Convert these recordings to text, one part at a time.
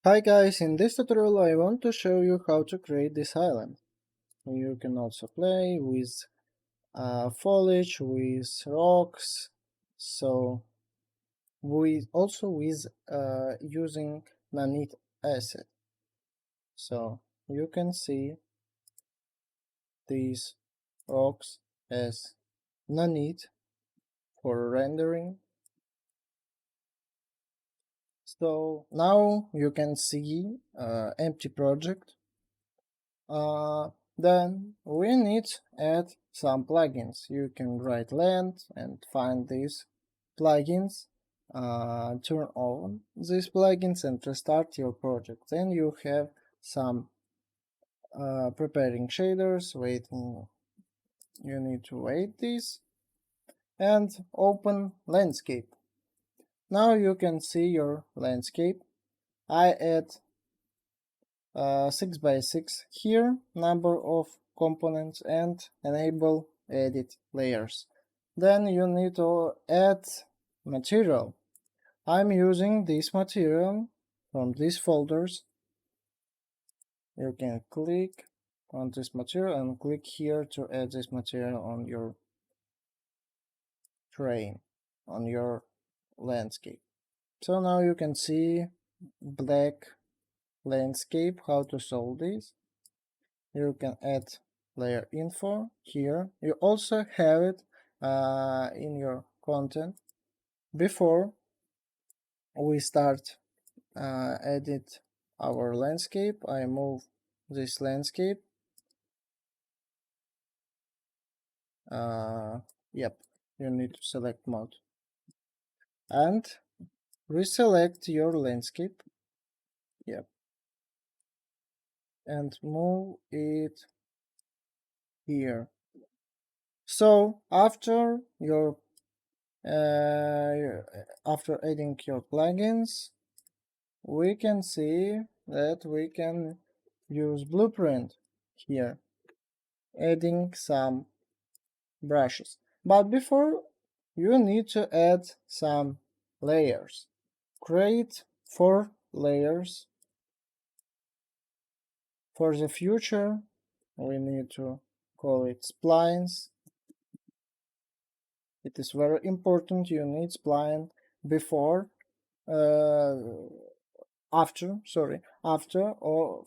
Hi guys, in this tutorial I want to show you how to create this island. You can also play with foliage, with rocks, so with using Nanite asset. So you can see these rocks as Nanite for rendering. So now you can see empty project. Uh, then we need to add some plugins. You can write land and find these plugins, turn on these plugins and restart your project. Then you have some preparing shaders waiting. You need to wait this and open landscape. Now you can see your landscape. I add 6 by 6 here, number of components, and enable edit layers. Then you need to add material. I'm using this material from these folders. You can click on this material and click here to add this material on your terrain, on your landscape. So now you can see black landscape. How to solve this? You can add layer info here. You also have it in your content. Before we start edit our landscape, I move this landscape. Yep, you need to select mode and reselect your landscape. Yep, and move it here. So after your after adding your plugins, we can see that we can use blueprint here, adding some brushes. But before, you need to add some layers. Create 4 layers. For the future, we need to call it splines. It is very important. You need spline before uh, after all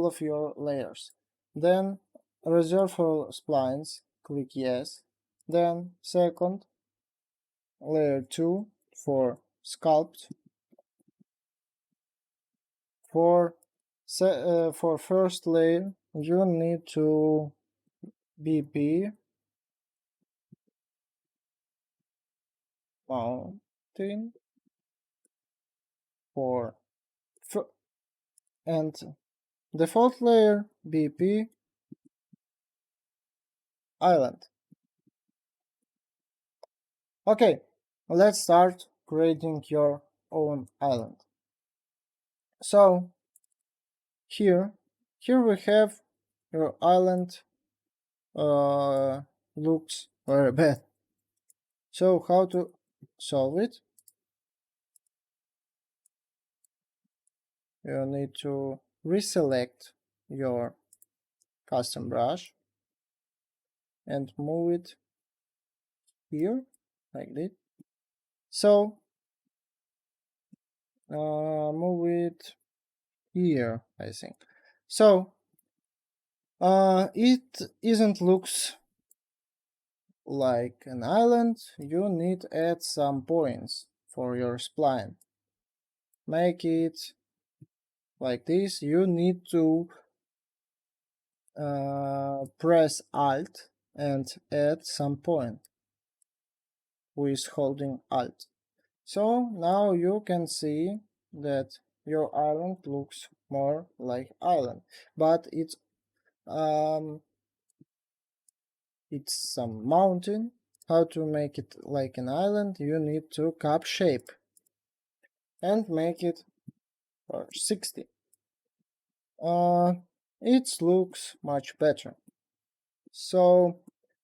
of your layers. Then reserve for splines, click yes. Then second, layer 2 for sculpt. For first layer you need to BP mountain for and default layer BP island. Okay, let's start creating your own island. So here we have your island. Looks very bad. So how to solve it? You need to reselect your custom brush and move it here like this. So move it here, I think. So it isn't looks like an island. You need to add some points for your spline. Make it like this. You need to press Alt and add some point with holding Alt. So now you can see that your island looks more like island, but it's some mountain. How to make it like an island? You need to cup shape and make it 60. It looks much better. So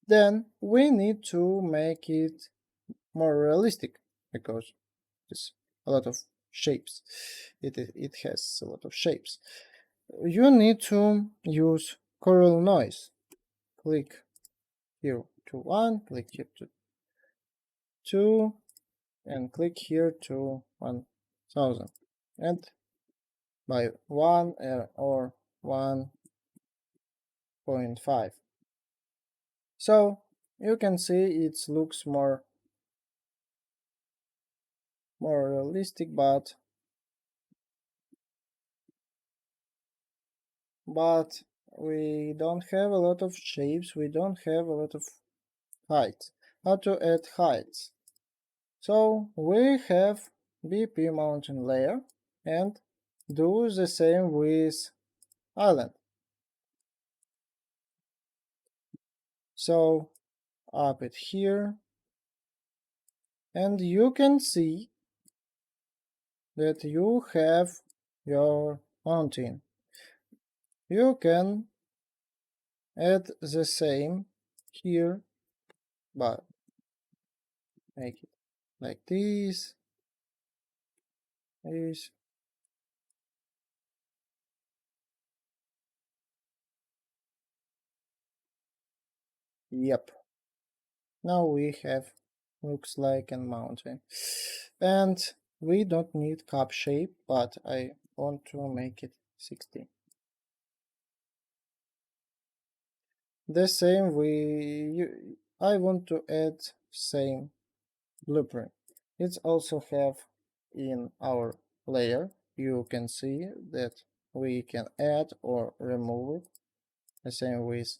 then we need to make it more realistic because there's a lot of shapes. It has a lot of shapes. You need to use coral noise. Click here to 1, click here to 2, and click here to 1000. And by 1 or 1.5. So you can see it looks more realistic, but we don't have a lot of shapes, we don't have a lot of heights. How to add heights? So we have BP mountain layer and do the same with island. So up it here, and you can see that you have your mountain. You can add the same here, but make it like this. Yep. Now we have looks like a mountain. And we don't need cup shape, but I want to make it 60. The same I want to add same blueprint. It's also have in our layer. You can see that we can add or remove it. The same with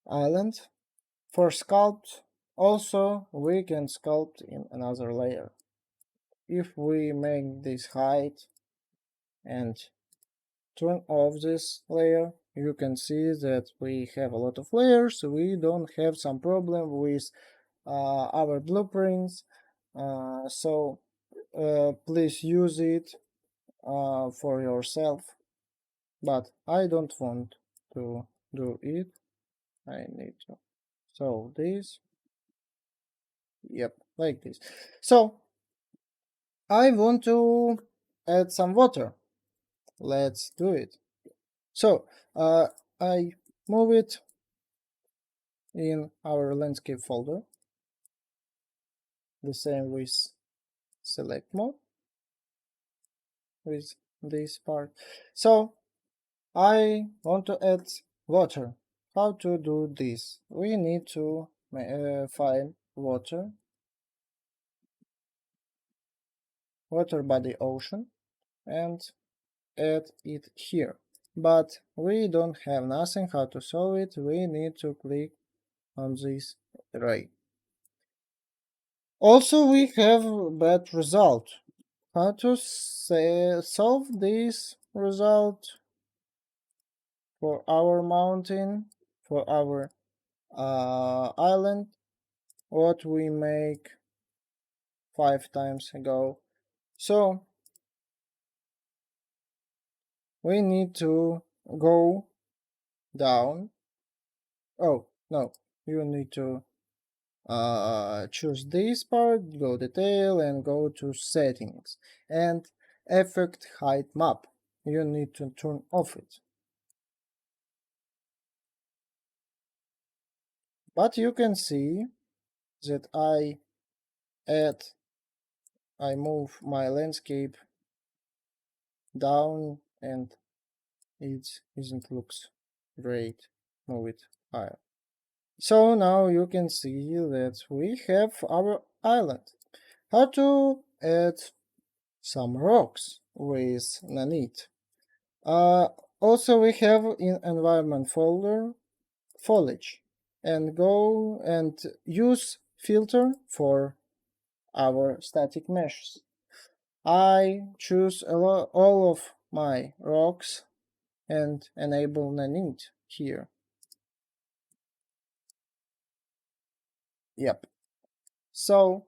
island. For sculpt, also we can sculpt in another layer. If we make this height and turn off this layer, you can see that we have a lot of layers. We don't have some problem with our blueprints. Please use it for yourself. But I don't want to do it. I need to. So this, yep, like this. So I want to add some water. Let's do it. So I move it in our landscape folder. The same with select mode with this part. So I want to add water. How to do this? We need to find water body ocean and add it here. But we don't have nothing how to solve it. We need to click on this ray. Also we have bad result. How to solve this result for our mountain, for our island, what we make 5 times ago. So we need to go down. Oh no, you need to choose this part, go detail, and go to settings and effect height map. You need to turn off it. But you can see that I move my landscape down and it isn't looks great. Move it higher. So now you can see that we have our island. How to add some rocks with Nanite. Also we have in environment folder foliage and go and use filter for our static meshes. I choose all of my rocks and enable Nanite here. Yep. So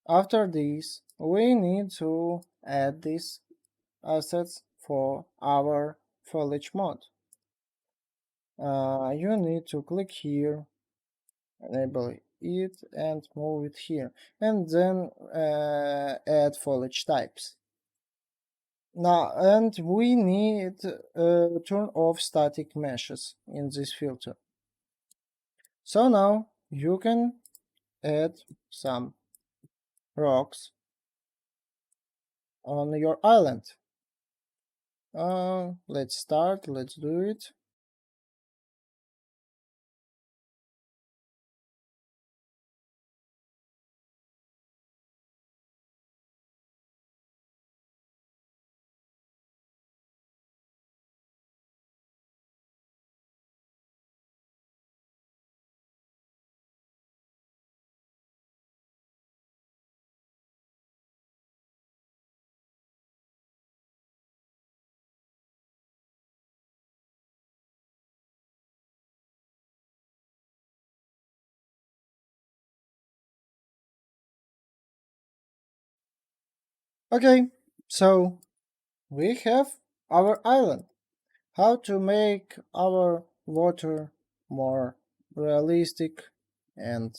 after this, we need to add these assets for our foliage mod. You need to click here, enable it, and move it here, and then add foliage types. Now, and we need turn off static meshes in this filter. So now you can add some rocks on your island. Let's start, let's do it. Okay, so we have our island. How to make our water more realistic and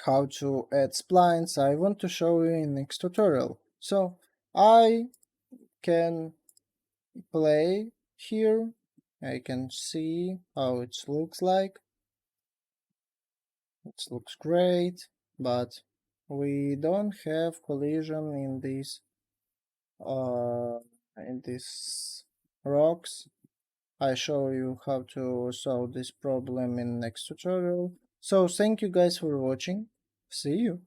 how to add splines I want to show you in next tutorial. So I can play here. I can see how it looks like. It looks great, but we don't have collision uh in these rocks. I show you how to solve this problem in next tutorial. So thank you guys for watching. See you.